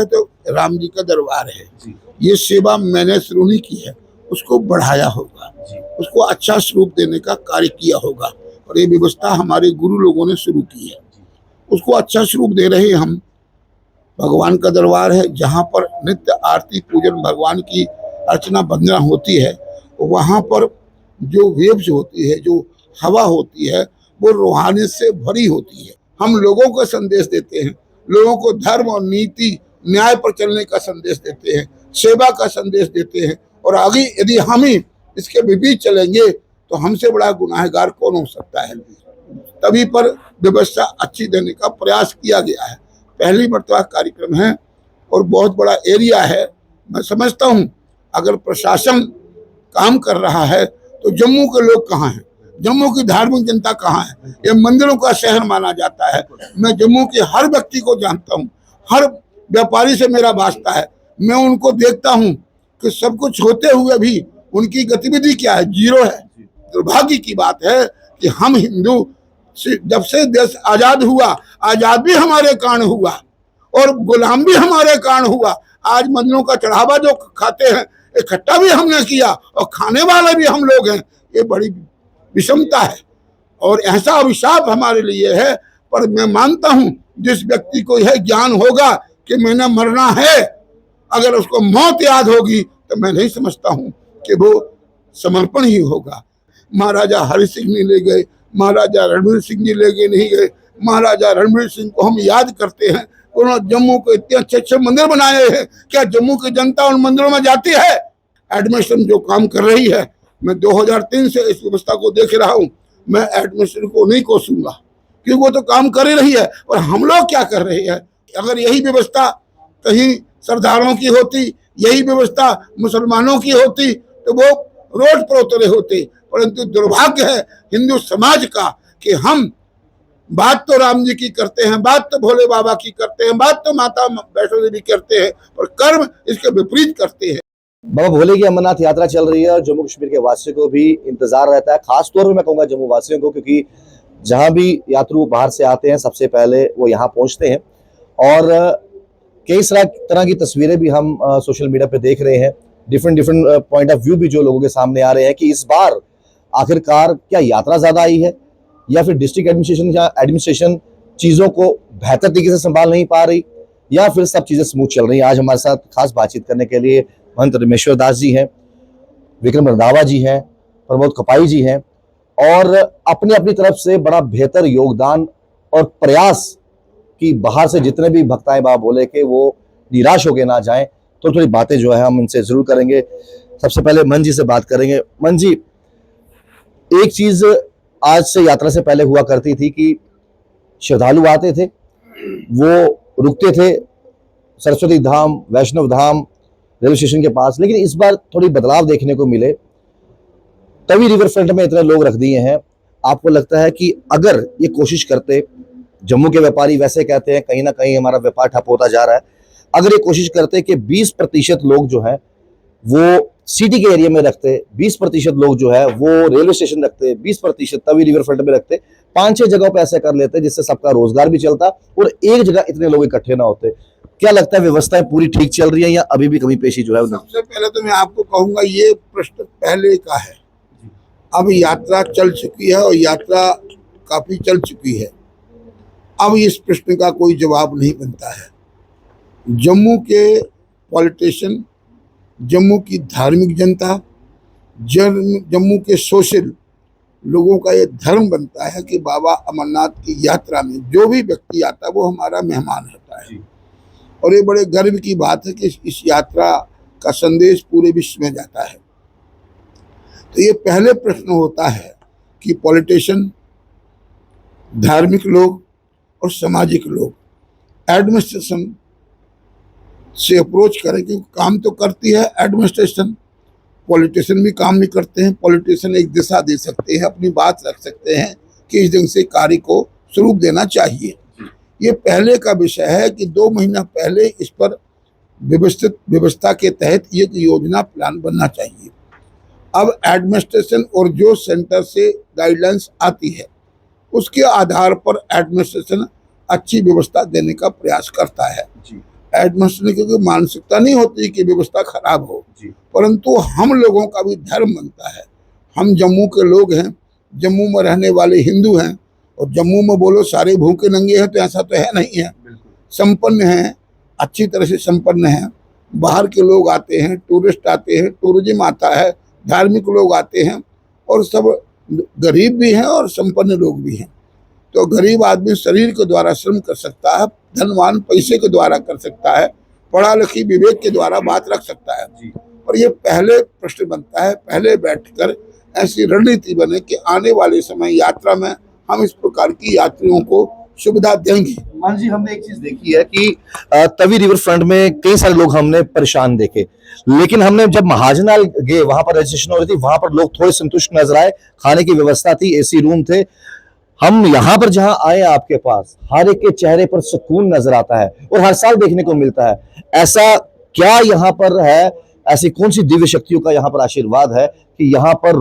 तो राम जी का दरबार है, ये सेवा मैंने शुरू नहीं की है, उसको बढ़ाया होगा, उसको अच्छा स्वरूप देने का कार्य किया होगा। और ये व्यवस्था हमारे गुरु लोगों ने शुरू की है, उसको अच्छा स्वरूप दे रहे हैं हम। भगवान का दरबार है, जहाँ पर नित्य आरती पूजन भगवान की अर्चना वंदना होती है, वहाँ पर जो वेव्स होती है, जो हवा होती है, वो रूहानियत से भरी होती है। हम लोगों को संदेश देते हैं, लोगों को धर्म और नीति न्याय पर चलने का संदेश देते हैं, सेवा का संदेश देते हैं। और आगे यदि हम ही इसके विपरीत चलेंगे तो हमसे बड़ा गुनाहगार कौन हो सकता है। तभी पर व्यवस्था अच्छी देने का प्रयास किया गया है। पहली मर्तबा कार्यक्रम है और बहुत बड़ा एरिया है। मैं समझता हूँ अगर प्रशासन काम कर रहा है तो जम्मू के लोग कहाँ हैं, जम्मू की धार्मिक जनता कहाँ है। ये मंदिरों का शहर माना जाता है। मैं जम्मू के हर व्यक्ति को जानता हूँ, हर व्यापारी से मेरा वास्ता है। मैं उनको देखता हूँ कि सब कुछ होते हुए भी उनकी गतिविधि क्या है, जीरो है। दुर्भाग्य की बात है कि हम हिंदू जब से देश आजाद हुआ, आजाद भी हमारे कारण हुआ और गुलाम भी हमारे कारण हुआ। आज मंदिरों का चढ़ावा जो खाते हैं, इकट्ठा भी हमने किया और खाने वाले भी हम लोग हैं। ये बड़ी विषमता है और ऐसा अभिशाप हमारे लिए है। पर मैं मानता हूं जिस व्यक्ति को यह ज्ञान होगा कि मैंने मरना है, अगर उसको मौत याद होगी तो मैं नहीं समझता हूं कि वो समर्पण ही होगा। महाराजा हरि सिंह नहीं ले गए, महाराजा रणवीर सिंह जी ले गए, नहीं गए। महाराजा रणवीर सिंह को हम याद करते हैं, उन्होंने जम्मू को इतने अच्छे अच्छे मंदिर बनाए हैं। क्या जम्मू की जनता उन मंदिरों में जाती है? एडमिनिस्ट्रेशन जो काम कर रही है, मैं 2003 से इस व्यवस्था को देख रहा हूँ। मैं एडमिनिस्ट्रेशन को नहीं कोसूंगा क्योंकि वो तो काम कर ही रही है। और हम लोग क्या कर रहे हैं? अगर यही व्यवस्था कहीं सरदारों की होती, यही व्यवस्था मुसलमानों की होती तो वो रोड पर उतरे होते। परंतु दुर्भाग्य है हिंदू समाज का कि हम बात तो राम जी की करते हैं, बात तो भोले बाबा की करते हैं, बात तो माता वैष्णो देवी करते हैं, और कर्म इसके विपरीत करते हैं। बाबा भोले की अमरनाथ यात्रा चल रही है और जम्मू कश्मीर के वासियों को भी इंतजार रहता है, खास तौर पे मैं कहूँगा जम्मू वासियों को, क्योंकि जहां भी यात्रु बाहर से आते हैं सबसे पहले वो यहाँ पहुंचते हैं। और कई तरह की तस्वीरें भी हम सोशल मीडिया पे देख रहे हैं, डिफरेंट पॉइंट ऑफ व्यू भी जो लोगों के सामने आ रहे हैं कि इस बार आखिरकार क्या यात्रा ज्यादा आई है या फिर डिस्ट्रिक्ट एडमिनिस्ट्रेशन चीजों को बेहतर तरीके से संभाल नहीं पा रही, या फिर सब चीजें स्मूथ चल रही हैं। आज हमारे साथ खास बातचीत करने के लिए महंत रामेश्वर दास जी हैं, विक्रम रंधावा जी हैं, प्रमोद कपाई जी हैं, और अपनी अपनी तरफ से बड़ा बेहतर योगदान और प्रयास कि बाहर से जितने भी भक्त आए बाबा भोले के वो निराश होके ना जाएं। तो थोड़ी बातें जो है हम इनसे जरूर करेंगे। सबसे पहले मन जी से बात करेंगे। मन जी, एक चीज आज से यात्रा से पहले हुआ करती थी कि श्रद्धालु आते थे, वो रुकते थे सरस्वती धाम, वैष्णव धाम, रेलवे स्टेशन के पास, लेकिन इस बार थोड़ी बदलाव देखने को मिले। तभी रिवर फ्रंट में इतने लोग रख दिए हैं। आपको लगता है कि अगर ये कोशिश करते, जम्मू के व्यापारी वैसे कहते हैं कहीं ना कहीं हमारा व्यापार ठप होता जा रहा है, अगर ये कोशिश करते कि 20% लोग जो है वो सिटी के एरिया में रखते, 20% लोग जो है वो रेलवे स्टेशन रखते, 20% तभी रिवर फ्रंट में रखते, 5-6 जगहों पे ऐसे कर लेते जिससे सबका रोजगार भी चलता और एक जगह इतने लोग इकट्ठे ना होते। क्या लगता है व्यवस्थाएं पूरी ठीक चल रही है या अभी भी कमी पेशी जो है? सबसे पहले तो मैं आपको कहूंगा ये प्रश्न पहले का है। अब यात्रा चल चुकी है और यात्रा काफी चल चुकी है। अब इस प्रश्न का कोई जवाब नहीं बनता है। जम्मू के पॉलिटिशियन, जम्मू की धार्मिक जनता, जम्मू के सोशल लोगों का ये धर्म बनता है कि बाबा अमरनाथ की यात्रा में जो भी व्यक्ति आता है वो हमारा मेहमान होता है। और ये बड़े गर्व की बात है कि इस यात्रा का संदेश पूरे विश्व में जाता है। तो ये पहले प्रश्न होता है कि पॉलिटिशियन, धार्मिक लोग और सामाजिक लोग एडमिनिस्ट्रेशन से अप्रोच करें, क्योंकि काम तो करती है एडमिनिस्ट्रेशन, पॉलिटिशियन भी काम नहीं करते हैं। पॉलिटिशियन एक दिशा दे सकते हैं, अपनी बात रख सकते हैं कि इस ढंग से कार्य को स्वरूप देना चाहिए। ये पहले का विषय है कि 2 महीना पहले इस पर व्यवस्थित व्यवस्था के तहत एक योजना प्लान बनना चाहिए। अब एडमिनिस्ट्रेशन और जो सेंटर से गाइडलाइंस आती है उसके आधार पर एडमिनिस्ट्रेशन अच्छी व्यवस्था देने का प्रयास करता है। एडमिनिस्ट्रेशन की मानसिकता नहीं होती कि व्यवस्था खराब हो, परंतु हम लोगों का भी धर्म बनता है। हम जम्मू के लोग हैं, जम्मू में रहने वाले हिंदू हैं, और जम्मू में बोलो सारे भूखे नंगे हैं तो ऐसा तो है नहीं है। संपन्न हैं, अच्छी तरह से संपन्न हैं। बाहर के लोग आते हैं, टूरिस्ट आते हैं, टूरिज्म आता है, धार्मिक लोग आते हैं, और सब गरीब भी हैं और संपन्न लोग भी हैं। तो गरीब आदमी शरीर के द्वारा श्रम कर सकता है, धनवान पैसे के द्वारा कर सकता है, पढ़ा लिखी विवेक के द्वारा बात रख सकता है। और ये पहले प्रश्न बनता है, पहले बैठकर ऐसी रणनीति बने कि आने वाले समय यात्रा में हम इस प्रकार की यात्रियों को सुविधा देंगे। मान जी, हमने एक चीज देखी है कि तवी रिवर फ्रंट में कई सारे लोग हमने परेशान देखे, लेकिन हमने जब महाजनाल गए, वहां पर रजिस्ट्रेशन हो रही थी, वहां पर लोग थोड़े संतुष्ट नजर आए, खाने की व्यवस्था थी, एसी रूम थे। हम यहाँ पर जहां आए आपके पास, हर एक के चेहरे पर सुकून नजर आता है और हर साल देखने को मिलता है। ऐसा क्या यहाँ पर है, ऐसी कौन सी दिव्य शक्तियों का यहाँ पर आशीर्वाद है कि यहाँ पर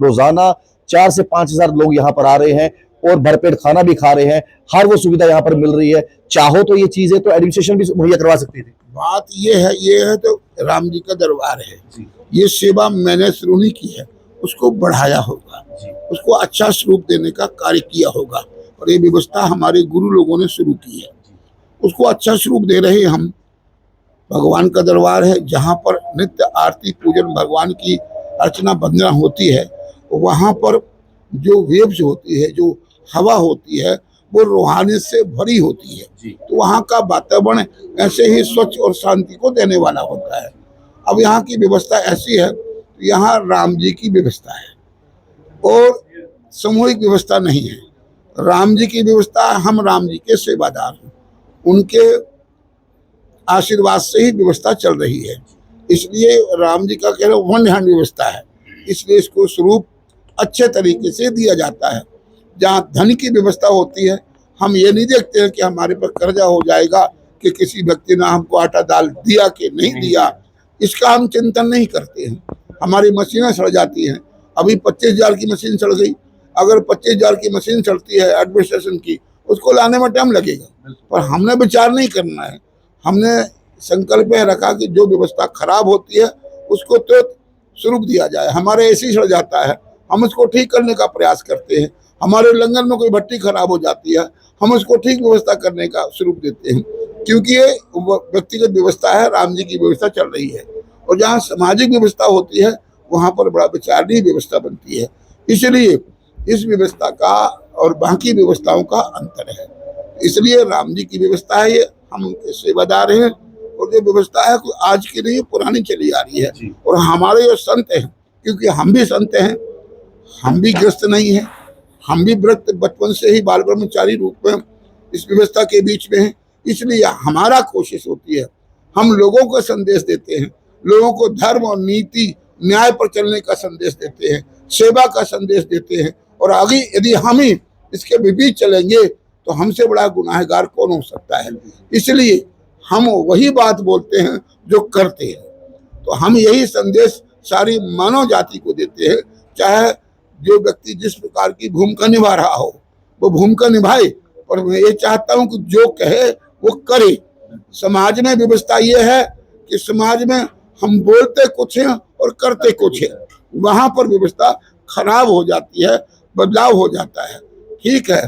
रोजाना 4 से 5 हजार लोग यहाँ पर आ रहे हैं और भरपेट खाना भी खा रहे हैं, हर वो सुविधा यहाँ पर मिल रही है। चाहो तो ये चीजें तो एडमिनिस्ट्रेशन भी मुहैया करवा सकती थी। बात ये है तो राम जी का दरबार है, ये सेवा मैंने शुरू नहीं की है, उसको बढ़ाया होगा, उसको अच्छा स्वरूप देने का कार्य किया होगा। और ये व्यवस्था हमारे गुरु लोगों ने शुरू की है, उसको अच्छा स्वरूप दे रहे हैं हम। भगवान का दरबार है, जहाँ पर नित्य आरती पूजन भगवान की अर्चना वंदना होती है, वहाँ पर जो वेव्स होती है, जो हवा होती है, वो रूहानियत से भरी होती है। तो वहाँ का वातावरण ऐसे ही स्वच्छ और शांति को देने वाला होता है। अब यहाँ की व्यवस्था ऐसी है, यहाँ राम जी की व्यवस्था है और सामूहिक व्यवस्था नहीं है। राम जी की व्यवस्था, हम राम जी के सेवादार हैं, उनके आशीर्वाद से ही व्यवस्था चल रही है। इसलिए राम जी का कह रहे वन हैंड व्यवस्था है, इसलिए इसको स्वरूप अच्छे तरीके से दिया जाता है। जहाँ धन की व्यवस्था होती है, हम ये नहीं देखते हैं कि हमारे पर कर्जा हो जाएगा, कि किसी व्यक्ति ने हमको आटा दाल दिया कि नहीं दिया, इसका हम चिंतन नहीं करते हैं। हमारी मशीनें सड़ जाती हैं, अभी 25,000 की मशीन सड़ गई, अगर 25,000 की मशीन सड़ती है एडमिनिस्ट्रेशन की, उसको लाने में टाइम लगेगा, पर हमने विचार नहीं करना है। हमने संकल्प में रखा कि जो व्यवस्था खराब होती है उसको तो स्वरूप दिया जाए। हमारे एसी सड़ जाता है, हम उसको ठीक करने का प्रयास करते हैं। हमारे लंगर में कोई भट्टी खराब हो जाती है, हम उसको ठीक व्यवस्था करने का स्वरूप देते हैं, क्योंकि ये व्यक्तिगत व्यवस्था है, राम जी की व्यवस्था चल रही है। और जहाँ सामाजिक व्यवस्था होती है, वहाँ पर बड़ा विचारणीय व्यवस्था बनती है। इसलिए इस व्यवस्था का और बाकी व्यवस्थाओं का अंतर है। इसलिए राम जी की व्यवस्था है, ये हम उनके सेवादार हैं। और जो व्यवस्था है कोई आज की नहीं, पुरानी चली आ रही है। और हमारे जो संत हैं, क्योंकि हम भी संत हैं, हम भी ग्रस्त नहीं हैं, हम भी व्रत बचपन से ही बाल ब्रह्मचारी रूप में इस व्यवस्था के बीच में हैं। इसलिए हमारा कोशिश होती है, हम लोगों को संदेश देते हैं, लोगों को धर्म और नीति न्याय पर चलने का संदेश देते हैं, सेवा का संदेश देते हैं। और आगे यदि हम ही इसके विपरीत चलेंगे तो हमसे बड़ा गुनाहगार कौन हो सकता है। इसलिए हम वही बात बोलते हैं जो करते हैं। तो हम यही संदेश सारी मानव जाति को देते हैं, चाहे जो व्यक्ति जिस प्रकार की भूमिका निभा रहा हो वो भूमिका निभाए। और मैं ये चाहता हूँ कि जो कहे वो करे। समाज में व्यवस्था ये है कि समाज में हम बोलते कुछ हैं और करते कुछ हैं, वहाँ पर व्यवस्था खराब हो जाती है, बदलाव हो जाता है। ठीक है,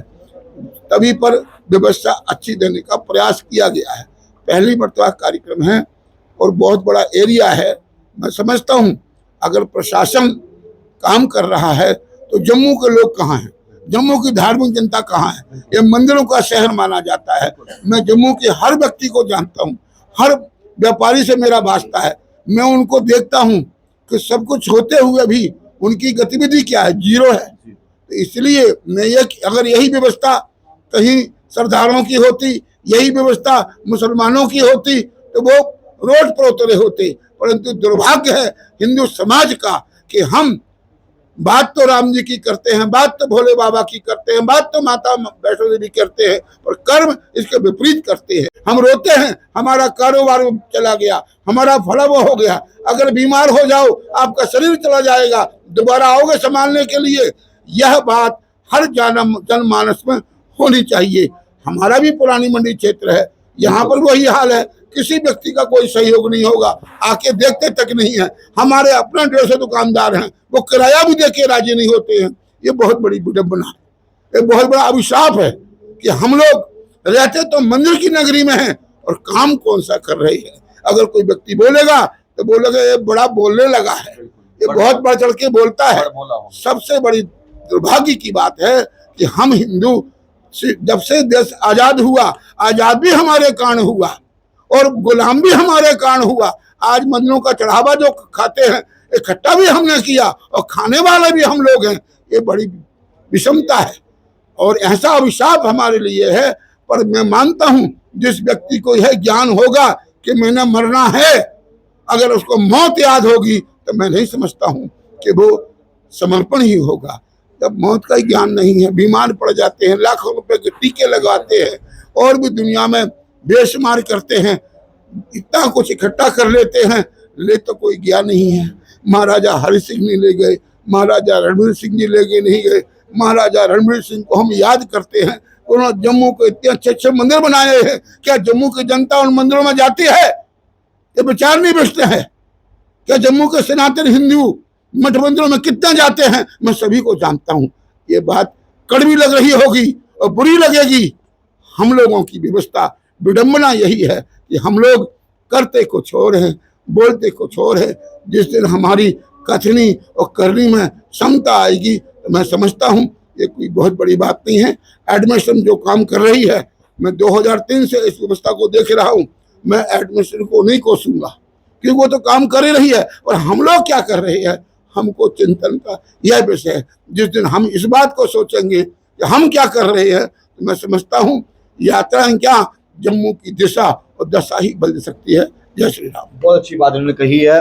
तभी पर व्यवस्था अच्छी देने का प्रयास किया गया है। पहली मर्तबा कार्यक्रम है और बहुत बड़ा एरिया है। मैं समझता हूँ अगर प्रशासन काम कर रहा है तो जम्मू के लोग कहाँ हैं, जम्मू की धार्मिक जनता कहाँ है। ये मंदिरों का शहर माना जाता है। मैं जम्मू के हर व्यक्ति को जानता हूँ, हर व्यापारी से मेरा वास्ता है। मैं उनको देखता हूँ कि सब कुछ होते हुए भी उनकी गतिविधि क्या है, जीरो है। तो इसलिए मैं ये अगर यही व्यवस्था कहीं सरदारों की होती, यही व्यवस्था मुसलमानों की होती तो वो रोड पर उतरे होते। परंतु दुर्भाग्य है हिंदू समाज का कि हम बात तो राम जी की करते हैं, बात तो भोले बाबा की करते हैं, बात तो माता वैष्णो देवी करते हैं, और कर्म इसके विपरीत करते हैं। हम रोते हैं हमारा कारोबार चला गया, हमारा फलाव हो गया। अगर बीमार हो जाओ आपका शरीर चला जाएगा, दोबारा आओगे संभालने के लिए। यह बात हर जनमानस में होनी चाहिए। हमारा भी पुरानी मंडी क्षेत्र है, यहाँ पर वही हाल है किसी व्यक्ति का कोई सहयोग नहीं होगा, आके देखते तक नहीं है। हमारे अपने 150 दुकानदार हैं, वो किराया भी दे के राजी नहीं होते हैं। ये बहुत बड़ी विडंबना है, ये बहुत बड़ा अभिशाप है कि हम लोग रहते तो मंदिर की नगरी में हैं और काम कौन सा कर रहे हैं। अगर कोई व्यक्ति बोलेगा तो बोलेगा ये बड़ा बोलने लगा है, ये बहुत बढ़ चढ़ के बोलता है। सबसे बड़ी दुर्भाग्य की बात है कि हम हिंदू जब से देश आजाद हुआ, आजाद भी हमारे कारण हुआ और गुलाम भी हमारे कारण हुआ। आज मंदिरों का चढ़ावा जो खाते हैं इकट्ठा भी हमने किया और खाने वाले भी हम लोग हैं। ये बड़ी विषमता है और ऐसा अभिशाप हमारे लिए है। पर मैं मानता हूं जिस व्यक्ति को यह ज्ञान होगा कि मैंने मरना है, अगर उसको मौत याद होगी तो मैं नहीं समझता हूं कि वो समर्पण ही होगा। जब मौत का ज्ञान नहीं है, बीमार पड़ जाते हैं, लाखों रुपए के टीके लगाते हैं और भी दुनिया में बेशुमार करते हैं, इतना कुछ इकट्ठा कर लेते हैं, ले तो कोई गया नहीं है। महाराजा हरि सिंह नहीं ले गए, महाराजा रणवीर सिंह जी ले गए नहीं गए। महाराजा रणवीर सिंह को हम याद करते हैं, उन्होंने जम्मू को इतने अच्छे अच्छे मंदिर बनाए हैं। क्या जम्मू की जनता उन मंदिरों में जाती है? ये विचार नहीं बेचते हैं। क्या जम्मू के सनातन हिंदू मठ मंदिरों में कितने जाते हैं? मैं सभी को जानता हूं। ये बात कड़वी लग रही होगी और बुरी लगेगी। हम लोगों की व्यवस्था विडंबना यही है कि हम लोग करते कुछ और हैं, बोलते कुछ और है। जिस दिन हमारी कथनी और करनी में क्षमता आएगी तो मैं समझता हूं ये कोई बहुत बड़ी बात नहीं है। एडमिशन जो काम कर रही है, मैं 2003 से इस व्यवस्था को देख रहा हूं। मैं एडमिशन को नहीं कोसूंगा क्योंकि वो तो काम कर ही रही है। और हम लोग क्या कर रहे हैं, हमको चिंतन का यह विषय है। जिस दिन हम इस बात को सोचेंगे कि हम क्या कर रहे हैं तो मैं समझता हूं यात्राएं क्या जम्मू की दिशा और दशा ही बदल सकती है। जय श्री राम। बहुत अच्छी बात उन्होंने कही है।